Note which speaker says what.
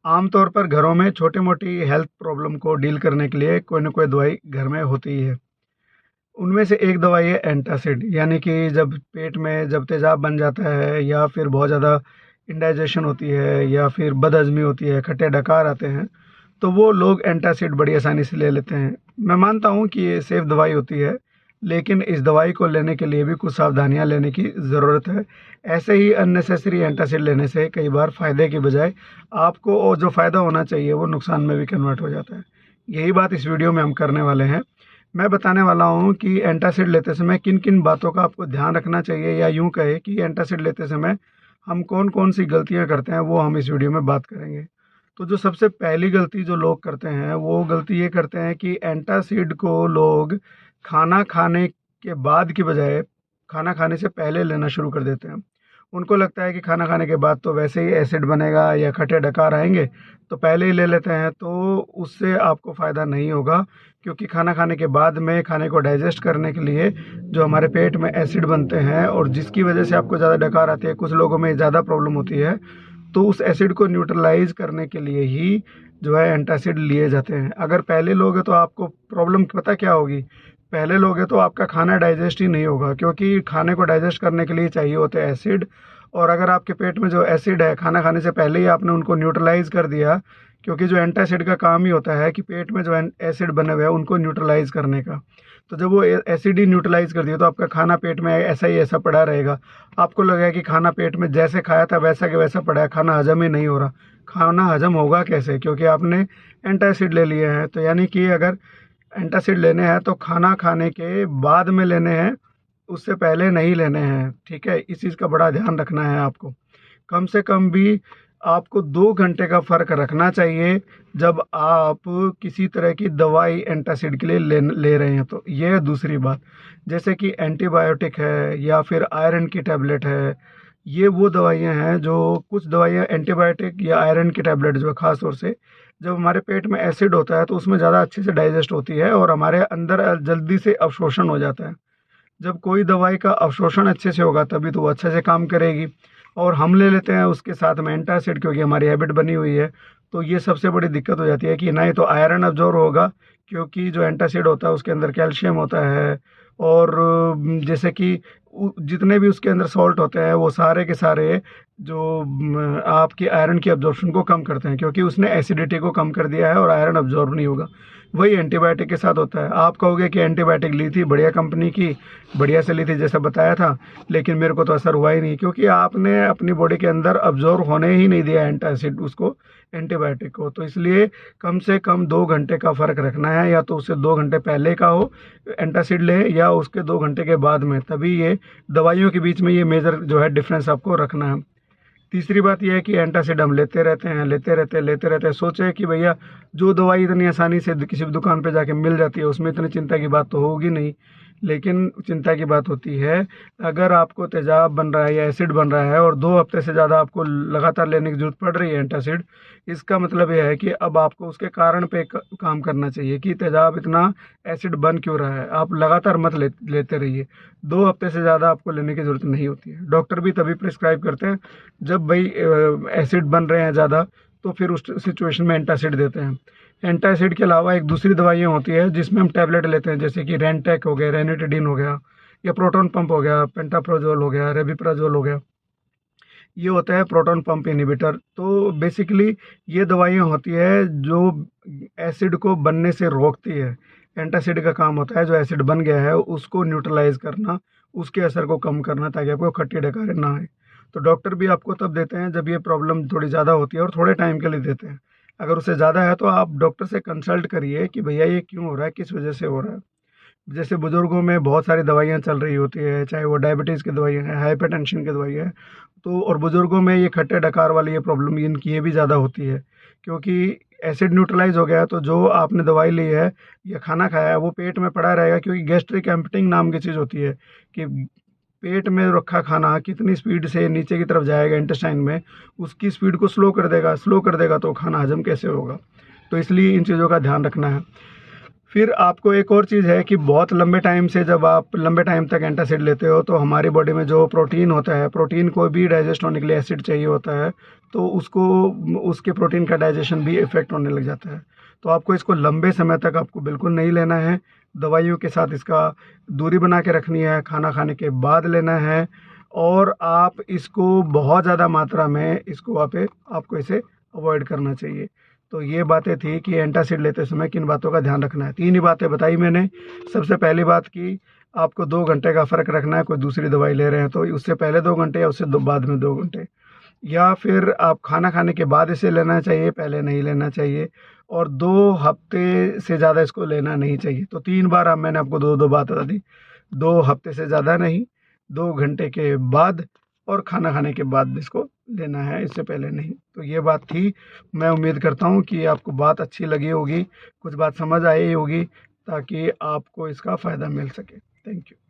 Speaker 1: आमतौर पर घरों में छोटी-मोटी हेल्थ प्रॉब्लम को डील करने के लिए कोई न कोई दवाई घर में होती ही है। उनमें से एक दवाई है एंटासिड, यानी कि जब पेट में जब तेज़ाब बन जाता है या फिर बहुत ज़्यादा इंडाइजेशन होती है या फिर बदहज़मी होती है, खट्टे डकार आते हैं, तो वो लोग एंटासिड बड़ी आसानी से ले लेते हैं। मैं मानता हूँ कि ये सेफ़ दवाई होती है, लेकिन इस दवाई को लेने के लिए भी कुछ सावधानियाँ लेने की ज़रूरत है। ऐसे ही अननेसेसरी एंटासिड लेने से कई बार फ़ायदे की बजाय आपको और जो फ़ायदा होना चाहिए वो नुकसान में भी कन्वर्ट हो जाता है। यही बात इस वीडियो में हम करने वाले हैं। मैं बताने वाला हूँ कि एंटासिड लेते समय किन-किन बातों का आपको ध्यान रखना चाहिए, या यूँ कहें कि एंटासिड लेते समय हम कौन-कौन सी गलतियाँ करते हैं, वो हम इस वीडियो में बात करेंगे। तो जो सबसे पहली गलती जो लोग करते हैं, वो गलती ये करते हैं कि एंटासिड को लोग खाना खाने के बाद की बजाय खाना खाने से पहले लेना शुरू कर देते हैं। उनको लगता है कि खाना खाने के बाद तो वैसे ही एसिड बनेगा या खट्टे डकार आएँगे, तो पहले ही ले लेते हैं, तो उससे आपको फ़ायदा नहीं होगा, क्योंकि खाना खाने के बाद में खाने को डाइजेस्ट करने के लिए जो हमारे पेट में एसिड बनते हैं और जिसकी वजह से आपको ज़्यादा डकार आती है, कुछ लोगों में ज़्यादा प्रॉब्लम होती है, तो उस एसिड को न्यूट्रलाइज़ करने के लिए ही जो है एंटासिड लिए जाते हैं। अगर पहले लोगे तो आपको प्रॉब्लम पता क्या होगी? पहले लोगे तो आपका खाना डाइजेस्ट ही नहीं होगा, क्योंकि खाने को डाइजेस्ट करने के लिए चाहिए होते हैं एसिड, और अगर आपके पेट में जो एसिड है खाना खाने से पहले ही आपने उनको न्यूट्रलाइज़ कर दिया, क्योंकि जो एंटासिड का काम ही होता है कि पेट में जो एसिड बने हुए हैं उनको न्यूट्रलाइज़ करने का। तो जब वो एसिड ही न्यूट्रलाइज़ कर दिया तो आपका खाना पेट में ऐसा ही ऐसा पड़ा रहेगा। आपको लगेगा कि खाना पेट में जैसे खाया था वैसा के वैसा पड़ा है, खाना हज़म ही नहीं हो रहा। खाना हज़म होगा कैसे? क्योंकि आपने एंटासिड ले लिए हैं। तो यानी कि अगर एंटासिड लेने हैं तो खाना खाने के बाद में लेने हैं, उससे पहले नहीं लेने हैं, ठीक है? इस चीज़ का बड़ा ध्यान रखना है आपको। कम से कम भी आपको 2 घंटे का फ़र्क रखना चाहिए जब आप किसी तरह की दवाई एंटासिड के लिए ले रहे हैं तो। ये है दूसरी बात। जैसे कि एंटीबायोटिक है या फिर आयरन की टैबलेट है, ये वो दवाइयाँ हैं जो कुछ दवाइयाँ एंटीबायोटिक या आयरन की टैबलेट जो है ख़ास तौर से, जब हमारे पेट में एसिड होता है तो उसमें ज़्यादा अच्छे से डाइजेस्ट होती है और हमारे अंदर जल्दी से अवशोषण हो जाता है। जब कोई दवाई का अवशोषण अच्छे से होगा तभी तो वो अच्छे से काम करेगी, और हम ले लेते हैं उसके साथ में एंटासिड क्योंकि हमारी हैबिट बनी हुई है, तो ये सबसे बड़ी दिक्कत हो जाती है कि ना ही तो आयरन अब्जॉर्ब होगा, क्योंकि जो एंटासिड होता है उसके अंदर कैल्शियम होता है, और जैसे कि जितने भी उसके अंदर सॉल्ट होते हैं वो सारे के सारे जो आपकी आयरन की अब्जॉर्प्शन को कम करते हैं, क्योंकि उसने एसिडिटी को कम कर दिया है और आयरन अब्जॉर्ब नहीं होगा। वही एंटीबायोटिक के साथ होता है। आप कहोगे कि एंटीबायोटिक ली थी बढ़िया कंपनी की, बढ़िया से ली थी जैसा बताया था, लेकिन मेरे को तो असर हुआ ही नहीं, क्योंकि आपने अपनी बॉडी के अंदर अब्जॉर्ब होने ही नहीं दिया एंटासिड उसको, एंटीबायोटिक को। तो इसलिए कम से कम 2 घंटे का फ़र्क रखना है, या तो उससे 2 घंटे पहले का हो एंटासिड लें या उसके 2 घंटे के बाद में, तभी ये दवाइयों के बीच में ये मेजर जो है डिफरेंस आपको रखना है। तीसरी बात ये है कि एंटासिड हम लेते रहते हैं। सोचे कि भैया जो दवाई इतनी आसानी से किसी भी दुकान पे जाके मिल जाती है उसमें इतनी चिंता की बात तो होगी नहीं, लेकिन चिंता की बात होती है अगर आपको तेज़ाब बन रहा है या एसिड बन रहा है और 2 हफ्ते से ज़्यादा आपको लगातार लेने की ज़रूरत पड़ रही है एंटासिड। इसका मतलब ये है कि अब आपको उसके कारण पे काम करना चाहिए कि तेज़ाब इतना एसिड बन क्यों रहा है। आप लगातार मत लेते रहिए। 2 हफ्ते से ज़्यादा आपको लेने की ज़रूरत नहीं होती है। डॉक्टर भी तभी प्रिस्क्राइब करते हैं जब भाई एसिड बन रहे हैं ज़्यादा, तो फिर उस सिचुएशन में एंटासिड देते हैं। एंटासिड के अलावा एक दूसरी दवाइयाँ होती है जिसमें हम टैबलेट लेते हैं, जैसे कि रेंटेक हो गया, रेनिटेडिन हो गया, या प्रोटॉन पंप हो गया, पेंटाप्रोजोल हो गया, रेबिप्राजोल हो गया। ये होता है प्रोटॉन पंप इनहिबिटर। तो बेसिकली ये दवाइयाँ होती है जो एसिड को बनने से रोकती है। एंटासिड का काम होता है जो एसिड बन गया है उसको न्यूट्रलाइज़ करना, उसके असर को कम करना, ताकि आपको खट्टी डकारें ना आए। तो डॉक्टर भी आपको तब देते हैं जब ये प्रॉब्लम थोड़ी ज़्यादा होती है, और थोड़े टाइम के लिए देते हैं। अगर उससे ज़्यादा है तो आप डॉक्टर से कंसल्ट करिए कि भैया ये क्यों हो रहा है, किस वजह से हो रहा है। जैसे बुज़ुर्गों में बहुत सारी दवाइयाँ चल रही होती है, चाहे वो डायबिटीज़ की दवाइयाँ हैं, हाइपरटेंशन की दवाइयाँ हैं, तो और बुज़ुर्गों में ये खट्टे डकार वाली ये प्रॉब्लम इनकी ये भी ज़्यादा होती है, क्योंकि एसिड न्यूट्रलाइज़ हो गया है, तो जो आपने दवाई ली है या खाना खाया है वो पेट में पड़ा रहेगा, क्योंकि गैस्ट्रिक एम्पटिंग नाम की चीज़ होती है कि पेट में रखा खाना कितनी स्पीड से नीचे की तरफ जाएगा इंटेस्टाइन में, उसकी स्पीड को स्लो कर देगा तो खाना हज़म कैसे होगा। तो इसलिए इन चीज़ों का ध्यान रखना है। फिर आपको एक और चीज़ है कि बहुत लंबे टाइम से जब आप लंबे टाइम तक एंटासिड लेते हो तो हमारी बॉडी में जो प्रोटीन होता है, प्रोटीन को भी डाइजेस्ट होने के लिए एसिड चाहिए होता है, तो उसको उसके प्रोटीन का डाइजेशन भी इफ़ेक्ट होने लग जाता है। तो आपको इसको लंबे समय तक आपको बिल्कुल नहीं लेना है। दवाइयों के साथ इसका दूरी बना के रखनी है, खाना खाने के बाद लेना है, और आप इसको बहुत ज़्यादा मात्रा में इसको आपको इसे अवॉइड करना चाहिए। तो ये बातें थी कि एंटासिड लेते समय किन बातों का ध्यान रखना है। 3 ही बातें बताई मैंने। सबसे पहली बात कि आपको 2 घंटे का फ़र्क रखना है, कोई दूसरी दवाई ले रहे हैं तो उससे पहले 2 घंटे या उससे बाद में 2 घंटे, या फिर आप खाना खाने के बाद इसे लेना चाहिए, पहले नहीं लेना चाहिए, और 2 हफ्ते से ज़्यादा इसको लेना नहीं चाहिए। तो 3 बार अब मैंने आपको 2-2 बात बता दी। 2 हफ्ते से ज़्यादा नहीं, 2 घंटे के बाद, और खाना खाने के बाद इसको लेना है, इससे पहले नहीं। तो ये बात थी। मैं उम्मीद करता हूँ कि आपको बात अच्छी लगी होगी, कुछ बात समझ आई होगी, ताकि आपको इसका फ़ायदा मिल सके। Thank you.